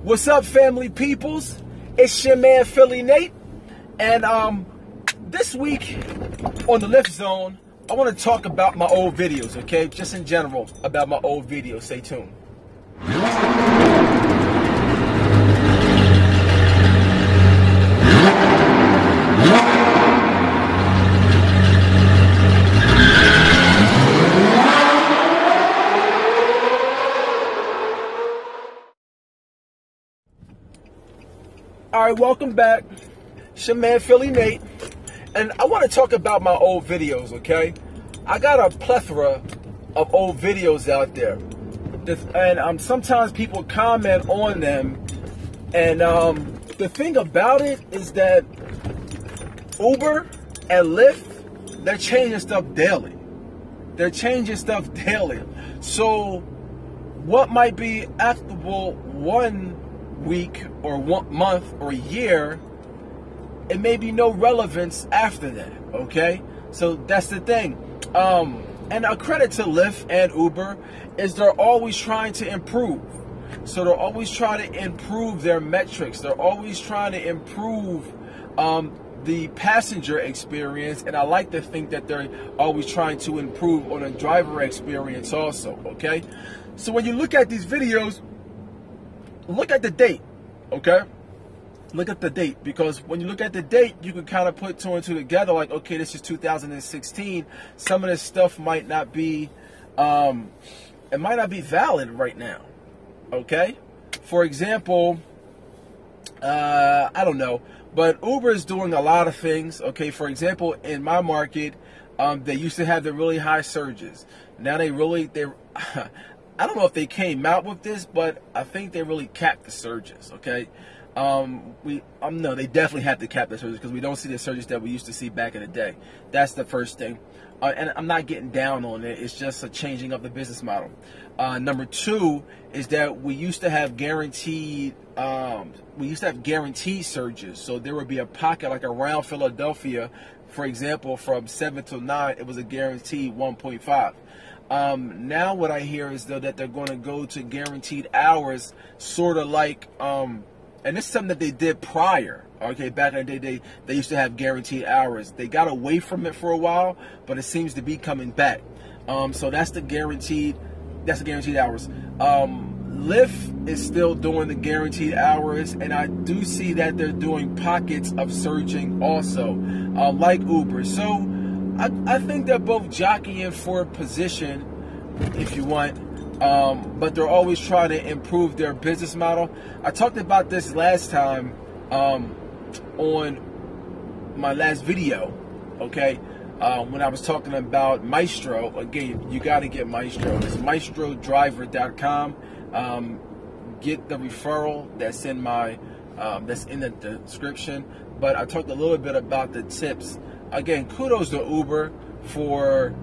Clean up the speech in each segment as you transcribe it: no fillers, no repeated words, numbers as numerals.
What's up, family peoples? It's your man Philly Nate, and this week on the LyftZone, I want to talk about my old videos, okay? Just in general about my old videos. Stay tuned. All right, welcome back. It's your man Philly Nate, and I want to talk about my old videos, okay? I got a plethora of old videos out there, and sometimes people comment on them, and the thing about it is that Uber and Lyft, they're changing stuff daily. They're changing stuff daily. So what might be acceptable 1 week or 1 month or a year, it may be no relevance after that, okay? So that's the thing. And a credit to Lyft and Uber is they're always trying to improve. So they're always trying to improve their metrics. They're always trying to improve the passenger experience, and I like to think that they're always trying to improve on a driver experience also, okay? So when you look at these videos, look at the date, okay? Look at the date, because when you look at the date, you can kind of put two and two together, like, okay, this is 2016. Some of this stuff might not be, it might not be valid right now, okay? For example, I don't know, but Uber is doing a lot of things, okay? For example, in my market, they used to have the really high surges. Now they I don't know if they came out with this, but I think they really capped the surges, okay? No, they definitely have to cap the surges because we don't see the surges that we used to see back in the day. That's the first thing. And I'm not getting down on it. It's just a changing of the business model. Number two is that we used to have guaranteed surges. So there would be a pocket like around Philadelphia, for example, from 7 to 9, it was a guaranteed 1.5. Now what I hear is though that they're going to go to guaranteed hours, sort of like, and this is something that they did prior. Okay, back in the day, they used to have guaranteed hours. They got away from it for a while, but it seems to be coming back. So that's the guaranteed hours. Lyft is still doing the guaranteed hours, and I do see that they're doing pockets of surging also, like Uber. So I think they're both jockeying for position, if you want, but they're always trying to improve their business model. I talked about this last time on my last video, okay, when I was talking about Maestro. Again, you got to get Maestro. It's maestrodriver.com. Get the referral that's in my that's in the description. But I talked a little bit about the tips. Again, kudos to Uber for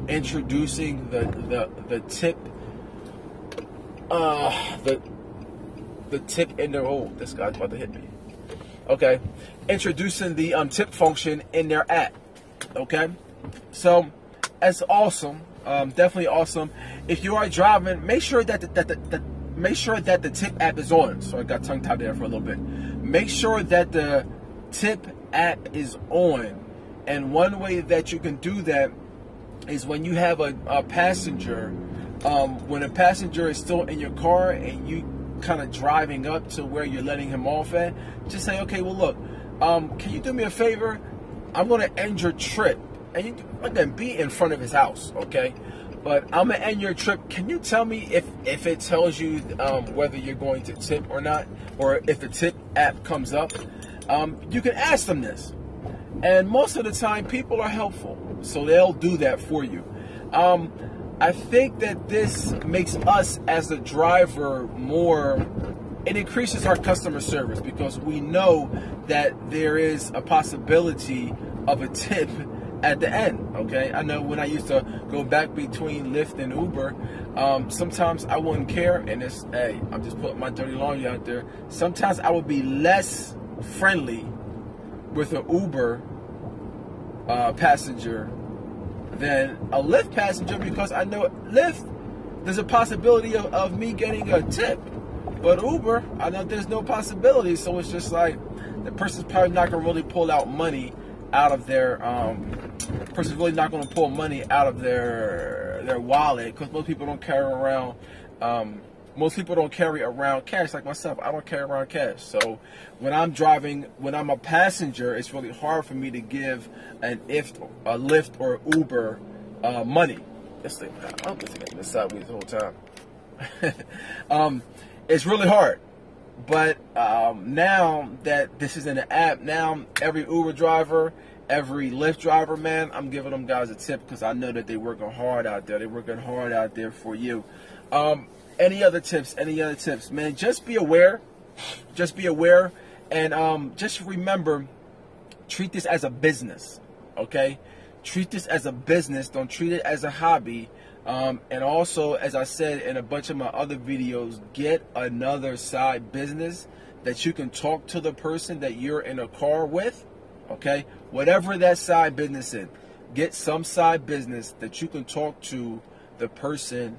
introducing the tip, the tip in their, oh, this guy's about to hit me. Okay, introducing the tip function in their app. Okay, so that's awesome. Definitely awesome. If you are driving, make sure that the tip app is on. So I got tongue tied there for a little bit. Make sure that the tip app is on. And one way that you can do that is when you have a passenger, when a passenger is still in your car and you kind of driving up to where you're letting him off at, just say, okay, well, look, can you do me a favor? I'm going to end your trip. And you can be in front of his house, okay? But I'm going to end your trip. Can you tell me if it tells you whether you're going to tip or not, or if the tip app comes up? You can ask them this. And most of the time, people are helpful, so they'll do that for you. I think that this makes us as a driver more, it increases our customer service because we know that there is a possibility of a tip at the end, okay? I know when I used to go back between Lyft and Uber, sometimes I wouldn't care, and it's, hey, I'm just putting my dirty laundry out there. Sometimes I would be less friendly with an Uber passenger than a Lyft passenger because I know Lyft, there's a possibility of me getting a tip. But Uber, I know there's no possibility, so it's just like the person's probably not gonna really pull out money out of their person's really not gonna pull money out of their wallet, because most people don't carry around cash. Like myself, I don't carry around cash. So when I'm driving, when I'm a passenger, it's really hard for me to give a Lyft or Uber money. This thing, I'm thinking this sideways the whole time. It's really hard. But now that this is in the app, now every Uber driver, every Lyft driver, man, I'm giving them guys a tip, because I know that they're working hard out there. They're working hard out there for you. Any other tips? Man, just be aware. Just be aware. And just remember, treat this as a business, okay? Treat this as a business. Don't treat it as a hobby. And also, as I said in a bunch of my other videos, get another side business that you can talk to the person that you're in a car with, okay? Whatever that side business is, get some side business that you can talk to the person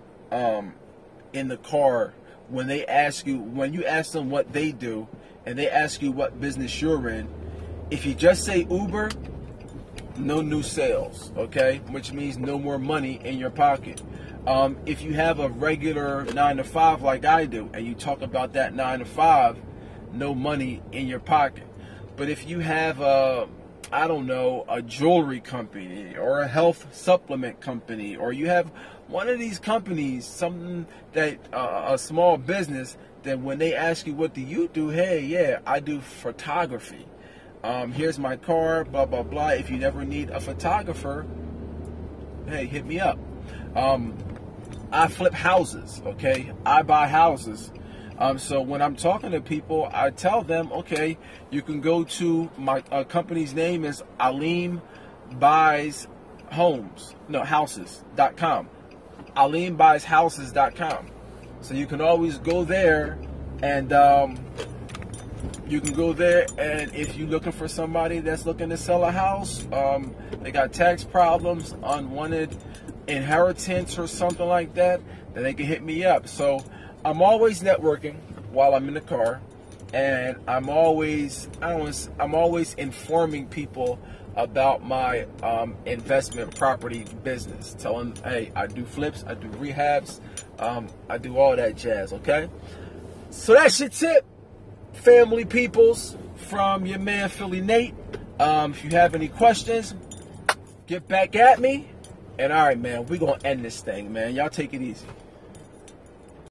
in the car when they ask you, when you ask them what they do and they ask you what business you're in. If you just say Uber, no new sales, okay? Which means no more money in your pocket. If you have a regular 9-to-5 like I do, and you talk about that 9-to-5, no money in your pocket. But if you have I don't know, a jewelry company or a health supplement company, or you have one of these companies, something that a small business, that when they ask you what do you do, hey, yeah, I do photography. Here's my car, blah, blah, blah. If you never need a photographer, hey, hit me up. I flip houses, okay? I buy houses. So when I'm talking to people, I tell them, okay, you can go to my company's name is houses.com. AlimBuysHouses.com. So you can always go there, and you can go there, and if you're looking for somebody that's looking to sell a house, they got tax problems, unwanted inheritance or something like that, then they can hit me up. So I'm always networking while I'm in the car, and I'm always informing people about my investment property business. Tell them, hey, I do flips, I do rehabs, I do all that jazz, okay? So that's your tip, family peoples, from your man Philly Nate. If you have any questions, get back at me. And all right, man, we're going to end this thing, man. Y'all take it easy.